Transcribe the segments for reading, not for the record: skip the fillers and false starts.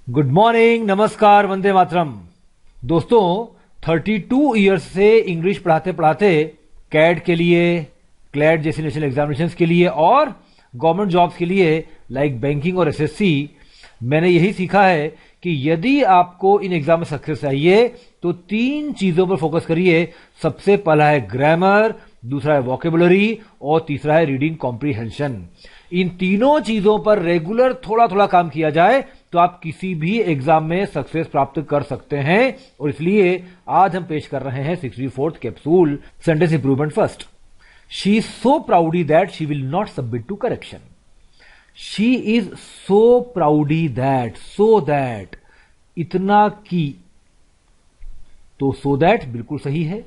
Good morning, नमस्कार, वंदे मातरम। दोस्तों 32 years से इंग्लिश पढ़ाते पढ़ाते कैट के लिए, क्लैट जैसे नेशनल एग्जामिनेशंस के लिए और गवर्नमेंट जॉब्स के लिए लाइक बैंकिंग और एसएससी, मैंने यही सीखा है कि यदि आपको इन एग्जाम में सक्सेस चाहिए तो 3 चीजों पर फोकस करिए। सबसे पहला है ग्रामर, दूसरा है वोकेबुलरी और तीसरा है रीडिंग कॉम्प्रीहेंशन। इन तीनों चीजों पर रेगुलर थोड़ा थोड़ा काम किया जाए तो आप किसी भी एग्जाम में सक्सेस प्राप्त कर सकते हैं। और इसलिए आज हम पेश कर रहे हैं 64th capsule, sentence improvement first. She is so proudy that she will not submit to correction. She is so proudy that, so that इतना की, तो सो दैट बिल्कुल सही है।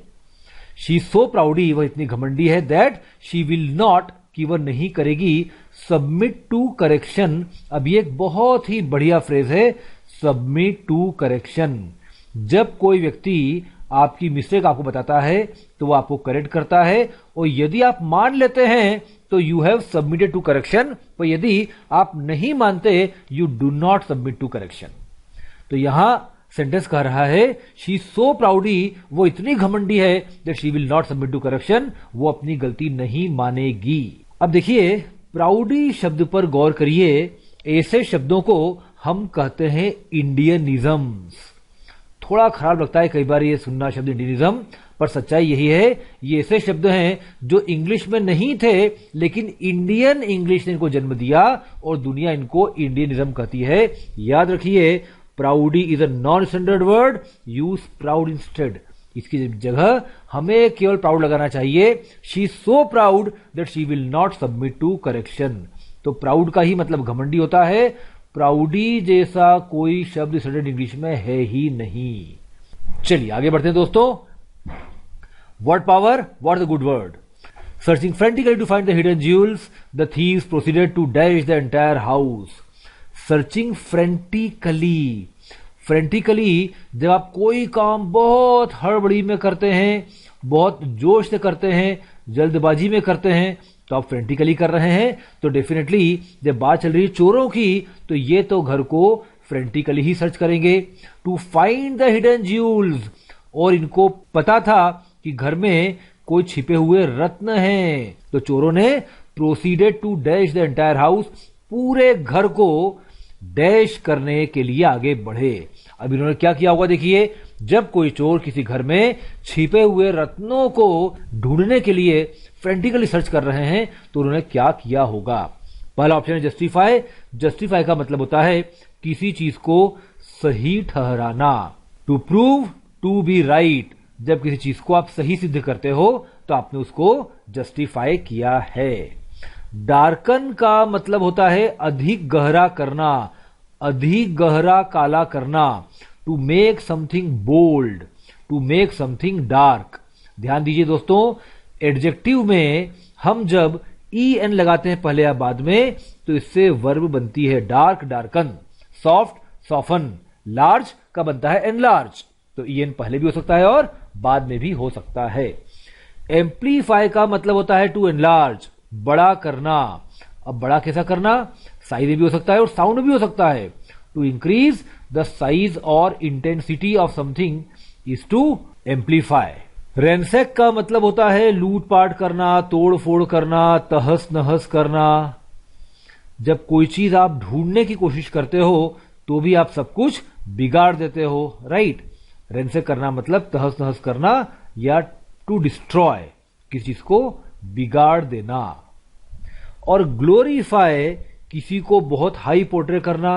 शी इज सो प्राउडी, वह इतनी घमंडी है, दैट शी विल नॉट कि वह नहीं करेगी, सबमिट टू करेक्शन। अब ये एक बहुत ही बढ़िया फ्रेज है, सबमिट टू करेक्शन। जब कोई व्यक्ति आपकी मिस्टेक आपको बताता है तो वो आपको करेक्ट करता है, और यदि आप मान लेते हैं तो you have submitted to correction, पर यदि आप नहीं मानते you do not submit to correction. तो यहां सेंटेंस कह रहा है शी सो प्राउडी, वो इतनी घमंडी है that she will not submit to correction, वो अपनी गलती नहीं मानेगी। अब देखिए, प्राउडी शब्द पर गौर करिए। ऐसे शब्दों को हम कहते हैं इंडियनिज्म्स। थोड़ा खराब लगता है कई बार ये सुनना शब्द इंडियनिज्म, पर सच्चाई यही है, ये ऐसे शब्द हैं जो इंग्लिश में नहीं थे लेकिन इंडियन इंग्लिश ने इनको जन्म दिया और दुनिया इनको इंडियनिज्म कहती है। याद रखिए, proudy is a non standard word, use proud instead. इसकी जगह हमें केवल प्राउड लगाना चाहिए। She is so proud that she will not submit to correction. तो प्राउड का ही मतलब घमंडी होता है। प्राउडी जैसा कोई शब्द स्टैंडर्ड इंग्लिश में है ही नहीं। चलिए आगे बढ़ते हैं दोस्तों। Word power, what is the good word? Searching frantically to find the hidden jewels, the thieves proceeded to dash the entire house. Searching frantically, frantically जब आप कोई काम बहुत हड़बड़ी में करते हैं, बहुत जोश से करते हैं, जल्दबाजी में करते हैं, तो आप फ्रेंटिकली कर रहे हैं। तो डेफिनेटली जब बात चल रही है चोरों की, तो ये तो घर को फ्रेंटिकली ही सर्च करेंगे। To find the hidden jewels, और इनको पता था कि घर में कोई छिपे हुए रत्न हैं, तो चोरों ने proceeded to dash the entire house, पूरे घर को डैश करने के लिए आगे बढ़े। अब इन्होंने क्या किया होगा देखिए, जब कोई चोर किसी घर में छिपे हुए रत्नों को ढूंढने के लिए फ्रेंटिकली सर्च कर रहे हैं तो उन्होंने क्या किया होगा? पहला ऑप्शन है जस्टिफाई। जस्टिफाई का मतलब होता है किसी चीज को सही ठहराना। To prove to be right, जब किसी चीज को आप सही सिद्ध करते हो तो आपने उसको जस्टिफाई किया है। डार्कन का मतलब होता है अधिक गहरा करना, अधिक गहरा काला करना। To make something bold, to make something dark. ध्यान दीजिए दोस्तों, एडजेक्टिव में हम जब en लगाते हैं पहले या बाद में तो इससे वर्ब बनती है dark, darken. Soft, soften. Large का बनता है एनलार्ज, तो en पहले भी हो सकता है और बाद में भी हो सकता है। एम्प्लीफाई का मतलब होता है टू एनलार्ज, बड़ा करना। अब बड़ा कैसा करना? साइज में भी हो सकता है और साउंड भी हो सकता है। टू इंक्रीज द साइज और intensity of something is to amplify. Ransack का मतलब होता है लूटपाट करना, तोड़ फोड़ करना, तहस नहस करना। जब कोई चीज आप ढूंढने की कोशिश करते हो तो भी आप सब कुछ बिगाड़ देते हो, राइट? रेंसेक करना मतलब तहस नहस करना या टू डिस्ट्रॉय, किसी चीज को बिगाड़ देना। और ग्लोरीफाई किसी को बहुत हाई पोर्ट्रे करना,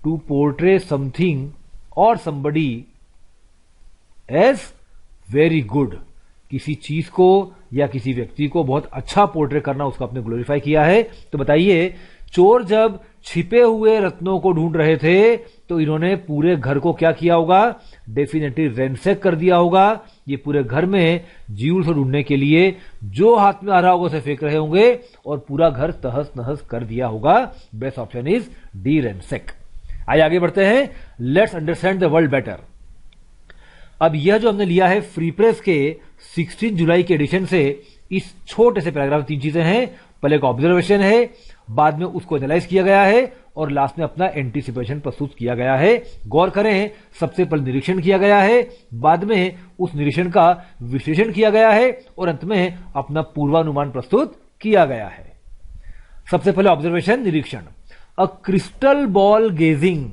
टू पोर्ट्रे समथिंग और समबडी एज वेरी गुड। किसी चीज को या किसी व्यक्ति को बहुत अच्छा पोर्ट्रे करना, उसको आपने ग्लोरीफाई किया है। तो बताइए, चोर जब छिपे हुए रत्नों को ढूंढ रहे थे तो इन्होंने पूरे घर को क्या किया होगा? डेफिनेटली रेंसेक कर दिया होगा। ये पूरे घर में ज्यूल्स ढूंढने के लिए जो हाथ में आ रहा होगा उसे फेंक रहे होंगे और पूरा घर तहस नहस कर दिया होगा। Best option is D, ransack. आइए बढ़ते हैं। Let's understand the world better. अब यह जो हमने लिया है फ्री प्रेस के 16 जुलाई के एडिशन से, इस छोटे से पैराग्राफ 3 चीजें हैं। पहले एक ऑब्जर्वेशन है, बाद में उसको एनालाइज किया गया है और लास्ट में अपना एंटीसिपेशन प्रस्तुत किया गया है। गौर करें, सबसे पहले निरीक्षण किया गया है, बाद में उस निरीक्षण का विश्लेषण किया गया है और अंत में अपना पूर्वानुमान प्रस्तुत किया गया है। सबसे पहले ऑब्जर्वेशन, निरीक्षण। A crystal ball gazing.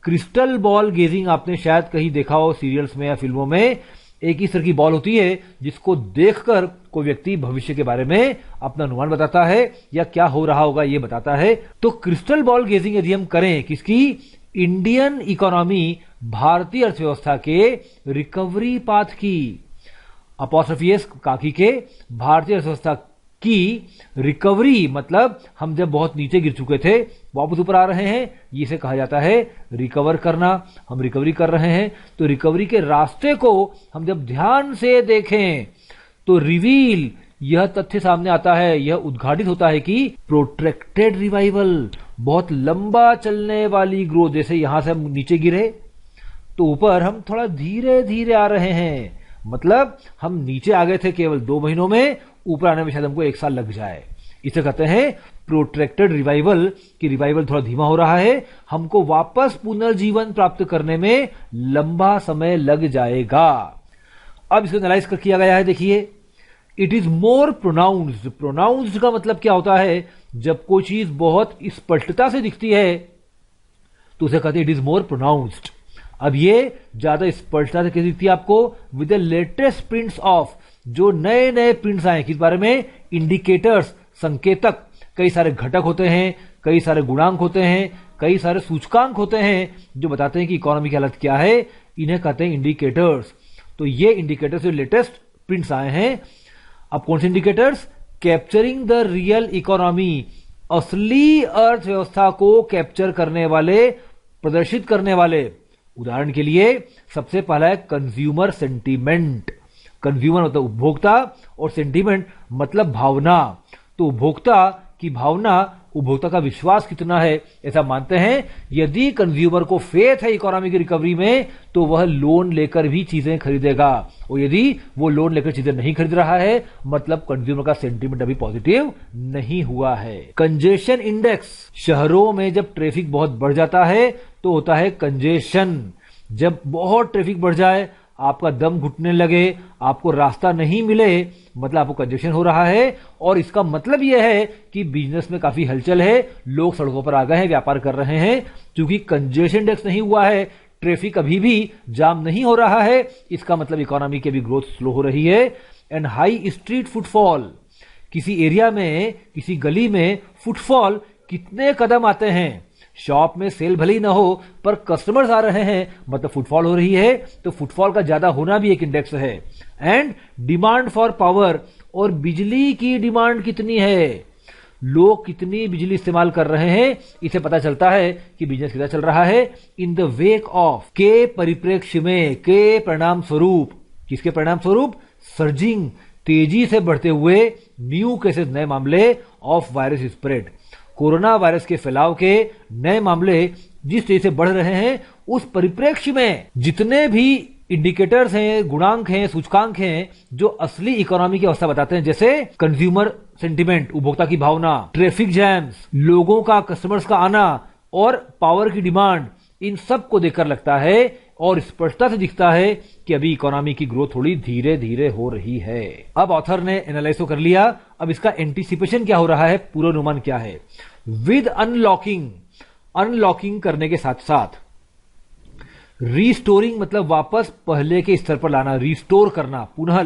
Crystal ball gazing आपने शायद कहीं देखा हो सीरियल्स में या फिल्मों में। एक इस तरह की बॉल होती है जिसको देखकर कोई व्यक्ति भविष्य के बारे में अपना अनुमान बताता है या क्या हो रहा होगा ये बताता है। तो क्रिस्टल बॉल गेजिंग यदि हम करें किसकी, इंडियन इकोनॉमी, भारतीय अर्थव्यवस्था के रिकवरी पाथ की, अपॉस्ट्रोफी एस काकी के, भारतीय अर्थव्यवस्था की रिकवरी, मतलब हम जब बहुत नीचे गिर चुके थे वापस ऊपर आ रहे हैं, इसे कहा जाता है रिकवर करना। हम रिकवरी कर रहे हैं, तो रिकवरी के रास्ते को हम जब ध्यान से देखें तो रिवील, यह तथ्य सामने आता है, यह उद्घाटित होता है कि प्रोट्रैक्टेड रिवाइवल, बहुत लंबा चलने वाली ग्रोथ। जैसे यहां से हम नीचे गिरे तो ऊपर हम थोड़ा धीरे धीरे आ रहे हैं, मतलब हम नीचे आ गए थे केवल 2 महीनों में, ऊपर आने में शायद हमको 1 साल लग जाए। इसे कहते हैं प्रोट्रैक्टेड रिवाइवल, कि रिवाइवल थोड़ा धीमा हो रहा है, हमको वापस पुनर्जीवन प्राप्त करने में लंबा समय लग जाएगा। अब इसको एनालाइज कर किया गया है, देखिए, it is more pronounced. Pronounced का मतलब क्या होता है, जब कोई चीज बहुत स्पष्टता से दिखती है तो उसे कहते हैं इट इज मोर प्रोनाउंस्ड। अब ये ज्यादा स्पष्टता से कैसे दिखती है आपको, with the latest prints of, जो नए नए प्रिंट्स आए किस बारे में, इंडिकेटर्स, संकेतक। कई सारे घटक होते हैं, कई सारे गुणांक होते हैं, कई सारे सूचकांक होते हैं जो बताते हैं कि इकोनॉमी की हालत क्या है, इन्हें कहते हैं इंडिकेटर्स। तो ये इंडिकेटर्स जो लेटेस्ट प्रिंट्स आए हैं। अब कौन से indicators, capturing the real economy, असली अर्थव्यवस्था को कैप्चर करने वाले, प्रदर्शित करने वाले। उदाहरण के लिए सबसे पहला है कंज्यूमर सेंटीमेंट। कंज्यूमर मतलब उपभोक्ता और सेंटीमेंट मतलब भावना। तो उपभोक्ता की भावना, उपभोक्ता का विश्वास कितना है, ऐसा मानते हैं यदि कंज्यूमर को फेथ है इकोनॉमी की रिकवरी में तो वह लोन लेकर भी चीजें खरीदेगा, और यदि वो लोन लेकर चीजें नहीं खरीद रहा है मतलब कंज्यूमर का सेंटीमेंट अभी पॉजिटिव नहीं हुआ है। कंजेशन इंडेक्स, शहरों में जब ट्रैफिक बहुत बढ़ जाता है तो होता है कंजेशन। जब बहुत ट्रैफिक बढ़ जाए, आपका दम घुटने लगे, आपको रास्ता नहीं मिले, मतलब आपको कंजेशन हो रहा है। और इसका मतलब यह है कि बिजनेस में काफी हलचल है, लोग सड़कों पर आ गए हैं, व्यापार कर रहे हैं। क्योंकि कंजेशन इंडेक्स नहीं हुआ है, ट्रैफिक अभी भी जाम नहीं हो रहा है, इसका मतलब इकोनॉमी की भी ग्रोथ स्लो हो रही है। एंड हाई स्ट्रीट फुटफॉल, किसी एरिया में, किसी गली में फुटफॉल कितने कदम आते हैं, शॉप में सेल भले ही ना हो पर कस्टमर्स आ रहे हैं मतलब फुटफॉल हो रही है। तो फुटफॉल का ज्यादा होना भी एक इंडेक्स है। एंड डिमांड फॉर पावर, और बिजली की डिमांड कितनी है, लोग कितनी बिजली इस्तेमाल कर रहे हैं, इसे पता चलता है कि बिजनेस कितना चल रहा है। इन द वेक ऑफ, के परिप्रेक्ष्य में, के परिणाम स्वरूप, किसके परिणाम स्वरूप, सर्जिंग, तेजी से बढ़ते हुए न्यू केसेस, नए मामले of virus spread, corona virus के फैलाव के नए मामले जिस तेजी से बढ़ रहे हैं, उस परिप्रेक्ष्य में जितने भी इंडिकेटर्स हैं, गुणांक हैं, सूचकांक हैं जो असली इकोनॉमी की अवस्था बताते हैं, जैसे कंज्यूमर सेंटीमेंट, उपभोक्ता की भावना, ट्रैफिक जैम्स, लोगों का, कस्टमर्स का आना और पावर की डिमांड, इन सब को देखकर लगता है और स्पष्टता से दिखता है कि अभी इकोनॉमी की ग्रोथ थोड़ी धीरे धीरे हो रही है। अब ऑथर ने एनालाइज तो कर लिया, अब इसका एंटीसिपेशन क्या हो रहा है, पूर्वानुमान क्या है। विद अनलॉकिंग, अनलॉकिंग करने के साथ साथ रीस्टोरिंग मतलब वापस पहले के स्तर पर लाना, रीस्टोर करना, पुनः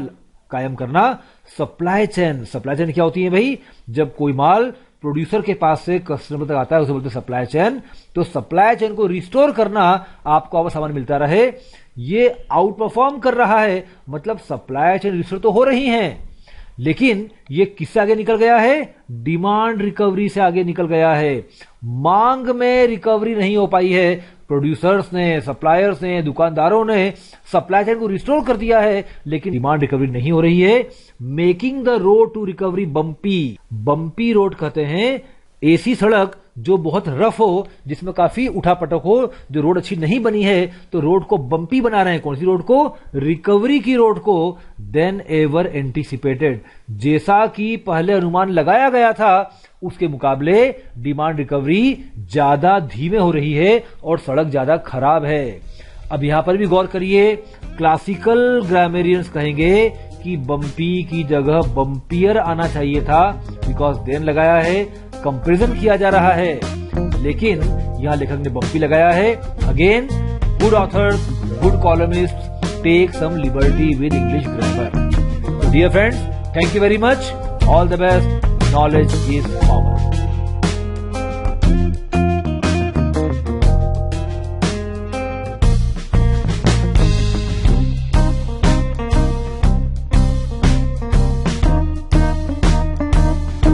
कायम करना सप्लाई चेन। सप्लाई चेन क्या होती है भाई, जब कोई माल प्रोड्यूसर के पास से कस्टमर तक आता है उसे बोलते हैं सप्लाई चेन। तो सप्लाई चेन को रिस्टोर करना, आपको अब सामान मिलता रहे, ये आउट परफॉर्म कर रहा है, मतलब सप्लाई चेन रिस्टोर तो हो रही है, लेकिन ये किससे आगे निकल गया है, डिमांड रिकवरी से आगे निकल गया है। मांग में रिकवरी नहीं हो पाई है, प्रोड्यूसर्स ने, सप्लायर्स ने, दुकानदारों ने सप्लाई चेन को रिस्टोर कर दिया है, लेकिन डिमांड रिकवरी नहीं हो रही है। Making the road to recovery bumpy, bumpy road कहते हैं ऐसी सड़क जो बहुत रफ हो, जिसमें काफी उठापटक हो, जो रोड अच्छी नहीं बनी है तो रोड को बम्पी बना रहे हैं। कौन सी रोड को, रिकवरी की रोड को। देन एवर एंटीसिपेटेड, जैसा कि पहले अनुमान लगाया गया था उसके मुकाबले डिमांड रिकवरी ज्यादा धीमे हो रही है और सड़क ज्यादा खराब है। अब यहां पर भी गौर करिए, क्लासिकल ग्रामेरियंस कहेंगे कि बम्पी की जगह बम्पियर आना चाहिए था, बिकॉज देन लगाया है, कंपेरिजन किया जा रहा है, लेकिन यहां लेखक ने बम्पी लगाया है। Again, good authors, good columnist take some liberty with English grammar. Dear friends, thank you very much, all the best, knowledge is power.